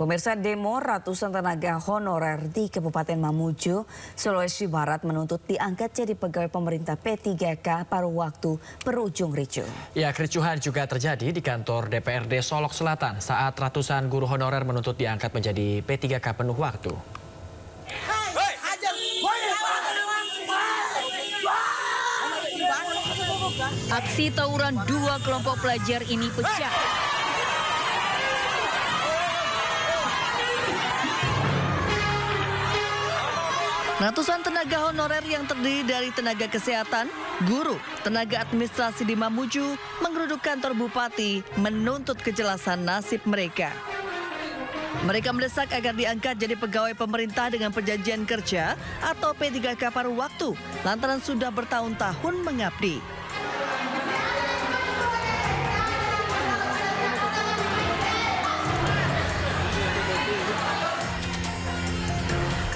Pemirsa, demo ratusan tenaga honorer di Kabupaten Mamuju, Sulawesi Barat menuntut diangkat jadi pegawai pemerintah P3K paruh waktu berujung ricuh. Ya, kericuhan juga terjadi di kantor DPRD Solok Selatan saat ratusan guru honorer menuntut diangkat menjadi P3K penuh waktu. Aksi tawuran dua kelompok pelajar ini pecah. Ratusan tenaga honorer yang terdiri dari tenaga kesehatan, guru, tenaga administrasi di Mamuju menggeruduk kantor bupati menuntut kejelasan nasib mereka. Mereka mendesak agar diangkat jadi pegawai pemerintah dengan perjanjian kerja atau P3K paruh waktu lantaran sudah bertahun-tahun mengabdi.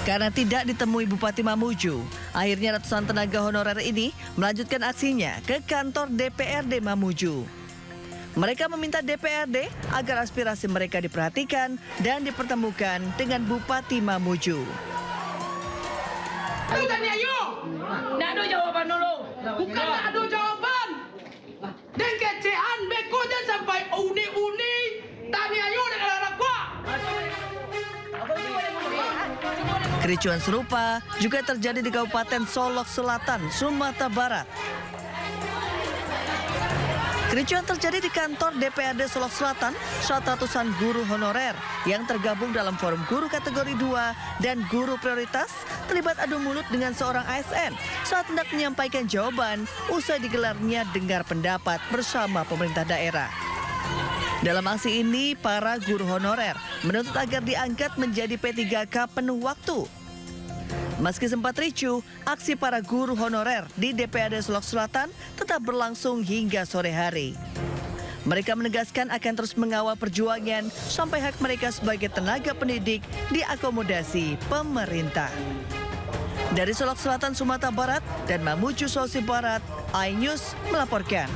Karena tidak ditemui Bupati Mamuju, akhirnya ratusan tenaga honorer ini melanjutkan aksinya ke kantor DPRD Mamuju. Mereka meminta DPRD agar aspirasi mereka diperhatikan dan dipertemukan dengan Bupati Mamuju. Tanya yuk, nggak ada jawaban dulu. Bukan nggak ada jawaban. Dan kecean bekonya sampai uni-uni. Tanya yuk dengan anak gua. Kericuan serupa juga terjadi di Kabupaten Solok Selatan, Sumatera Barat. Kericuan terjadi di kantor DPRD Solok Selatan saat ratusan guru honorer yang tergabung dalam forum guru kategori 2 dan guru prioritas terlibat adu mulut dengan seorang ASN saat hendak menyampaikan jawaban usai digelarnya dengar pendapat bersama pemerintah daerah. Dalam aksi ini, para guru honorer menuntut agar diangkat menjadi P3K penuh waktu. Meski sempat ricuh, aksi para guru honorer di DPRD Solok Selatan tetap berlangsung hingga sore hari. Mereka menegaskan akan terus mengawal perjuangan sampai hak mereka sebagai tenaga pendidik diakomodasi pemerintah. Dari Solok Selatan, Sumatera Barat dan Mamuju, Sulawesi Barat, iNews melaporkan.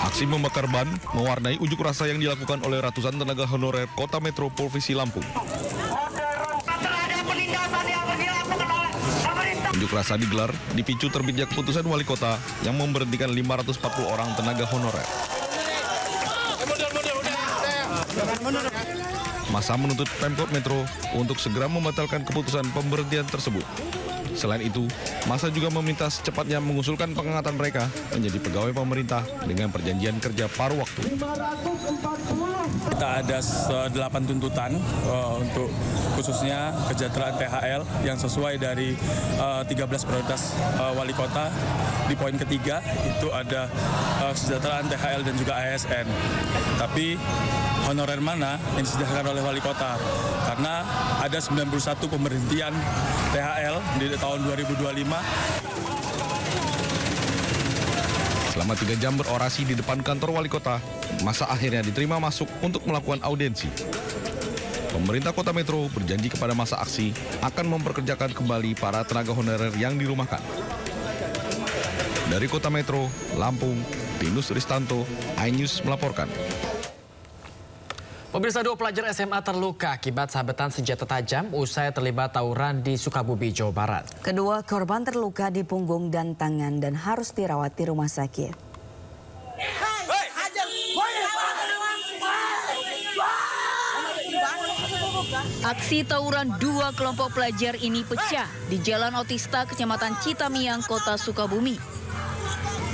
Aksi membakar ban mewarnai unjuk rasa yang dilakukan oleh ratusan tenaga honorer Kota Metro Provinsi Lampung. Unjuk rasa digelar dipicu terbitnya keputusan wali kota yang memberhentikan 540 orang tenaga honorer. Massa menuntut Pemkot Metro untuk segera membatalkan keputusan pemberhentian tersebut. Selain itu, massa juga meminta secepatnya mengusulkan pengangkatan mereka menjadi pegawai pemerintah dengan perjanjian kerja paruh waktu. Kita ada 8 tuntutan untuk khususnya kesejahteraan THL yang sesuai dari 13 prioritas wali kota. Di poin ketiga itu ada kesejahteraan THL dan juga ASN. Tapi honorer mana yang disediakan oleh wali kota? Karena ada 91 pemberhentian THL di tahun 2025. Selama 3 jam berorasi di depan kantor wali kota, massa akhirnya diterima masuk untuk melakukan audiensi. Pemerintah Kota Metro berjanji kepada massa aksi akan memperkerjakan kembali para tenaga honorer yang dirumahkan. Dari Kota Metro, Lampung, Tinus Ristanto, iNews melaporkan. Pemirsa, 2 pelajar SMA terluka akibat sabetan senjata tajam usai terlibat tawuran di Sukabumi, Jawa Barat. Kedua korban terluka di punggung dan tangan dan harus dirawat di rumah sakit. Aksi tawuran dua kelompok pelajar ini pecah di Jalan Otista, Kecamatan Citamiang, Kota Sukabumi.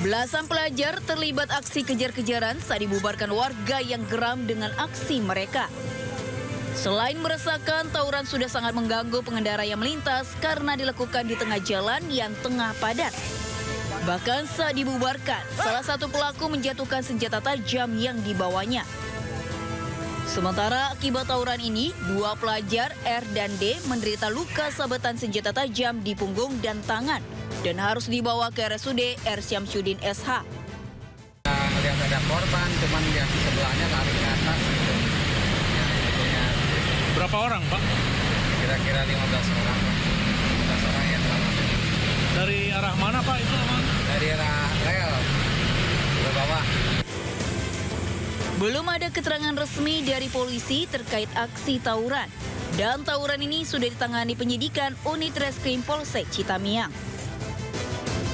Belasan pelajar terlibat aksi kejar-kejaran saat dibubarkan warga yang geram dengan aksi mereka. Selain meresahkan, tawuran sudah sangat mengganggu pengendara yang melintas karena dilakukan di tengah jalan yang tengah padat. Bahkan saat dibubarkan, salah satu pelaku menjatuhkan senjata tajam yang dibawanya. Sementara akibat tawuran ini, 2 pelajar R dan D menderita luka sabetan senjata tajam di punggung dan tangan dan harus dibawa ke RSUD R. Syamsuddin SH. Melihat ada korban, cuman lihat di sebelahnya lari ke atas. Berapa orang, Pak? Kira-kira 15 orang. 15 orang yang mana Pak itu? Dari rel ke bawah. Belum ada keterangan resmi dari polisi terkait aksi tawuran. Dan tawuran ini sudah ditangani penyidikan unit reskrim Polsek Citamiang.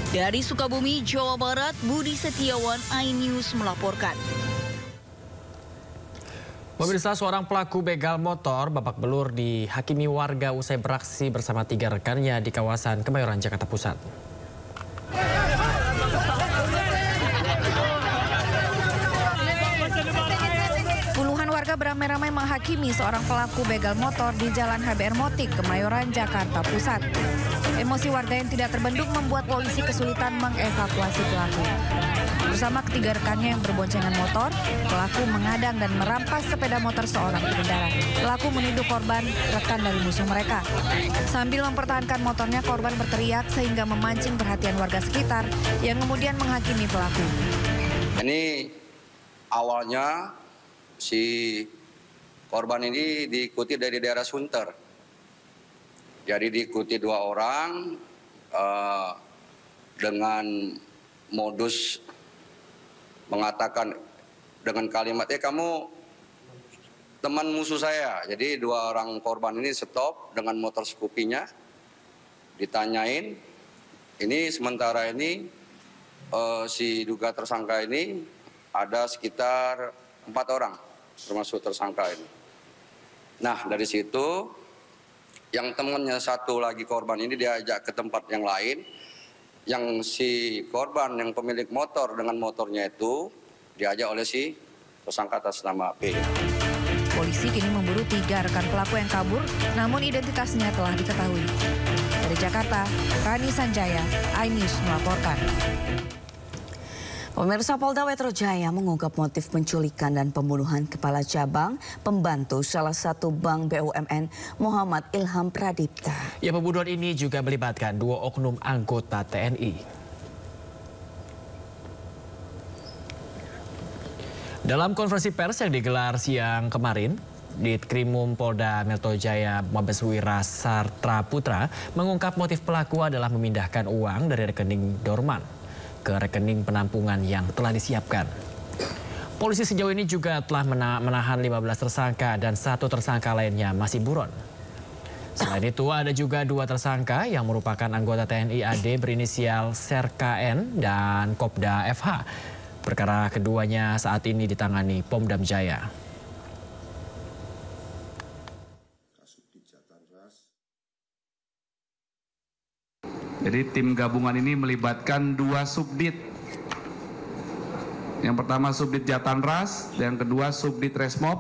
Dari Sukabumi, Jawa Barat, Budi Setiawan, iNews melaporkan. Pemirsa, seorang pelaku begal motor babak belur dihakimi warga usai beraksi bersama 3 rekannya di kawasan Kemayoran, Jakarta Pusat. Puluhan warga beramai-ramai menghakimi seorang pelaku begal motor di Jalan HBR Motik, Kemayoran, Jakarta Pusat. Emosi warga yang tidak terbendung membuat polisi kesulitan mengevakuasi pelaku. Bersama ketiga rekannya yang berboncengan motor, pelaku mengadang dan merampas sepeda motor seorang pengendara. Pelaku menuduh korban rekan dari musuh mereka. Sambil mempertahankan motornya, korban berteriak sehingga memancing perhatian warga sekitar yang kemudian menghakimi pelaku. Ini awalnya si korban ini diikuti dari daerah Sunter. Jadi diikuti 2 orang dengan modus mengatakan dengan kalimat, kamu teman musuh saya. Jadi 2 orang korban ini stop dengan motor Scoopy-nya, ditanyain. Ini sementara ini si duga tersangka ini ada sekitar 4 orang termasuk tersangka ini. Nah, dari situ yang temannya satu lagi korban ini diajak ke tempat yang lain. Yang si korban yang pemilik motor dengan motornya itu diajak oleh si tersangka atas nama P. Polisi kini memburu 3 rekan pelaku yang kabur, namun identitasnya telah diketahui. Dari Jakarta, Rani Sanjaya, iNews melaporkan. Pemirsa, Polda Metro Jaya mengungkap motif penculikan dan pembunuhan kepala cabang pembantu salah satu bank BUMN Muhammad Ilham Pradipta. Ya, pembunuhan ini juga melibatkan 2 oknum anggota TNI. Dalam konferensi pers yang digelar siang kemarin, Ditkrimum Polda Metro Jaya Mabeswira Sartra Putra mengungkap motif pelaku adalah memindahkan uang dari rekening dorman ke rekening penampungan yang telah disiapkan. Polisi sejauh ini juga telah menahan 15 tersangka dan 1 tersangka lainnya masih buron. Selain itu ada juga 2 tersangka yang merupakan anggota TNI AD berinisial SERKN dan Kopda FH. Perkara keduanya saat ini ditangani Pomdam Jaya. Jadi tim gabungan ini melibatkan 2 subdit. Yang pertama subdit Jatanras, yang kedua subdit Resmob,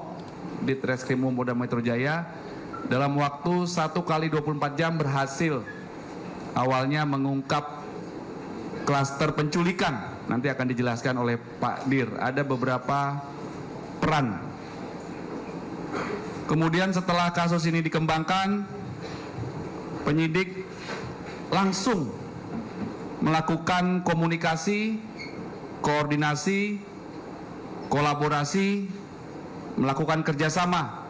Ditreskrimum Polda Metro Jaya. Dalam waktu 1 kali 24 jam berhasil awalnya mengungkap klaster penculikan. Nanti akan dijelaskan oleh Pak Dir. Ada beberapa peran. Kemudian setelah kasus ini dikembangkan, penyidik langsung melakukan komunikasi, koordinasi, kolaborasi, melakukan kerjasama,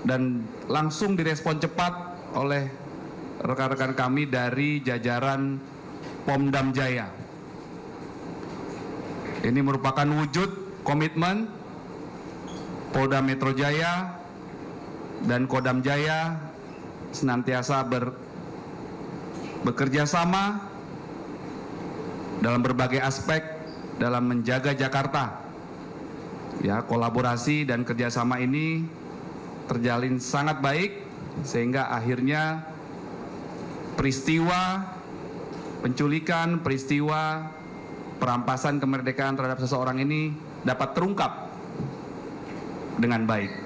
dan langsung direspon cepat oleh rekan-rekan kami dari jajaran Pomdam Jaya. Ini merupakan wujud komitmen Polda Metro Jaya dan Kodam Jaya senantiasa bekerja sama dalam berbagai aspek dalam menjaga Jakarta. Ya, kolaborasi dan kerjasama ini terjalin sangat baik sehingga akhirnya peristiwa penculikan, peristiwa perampasan kemerdekaan terhadap seseorang ini dapat terungkap dengan baik.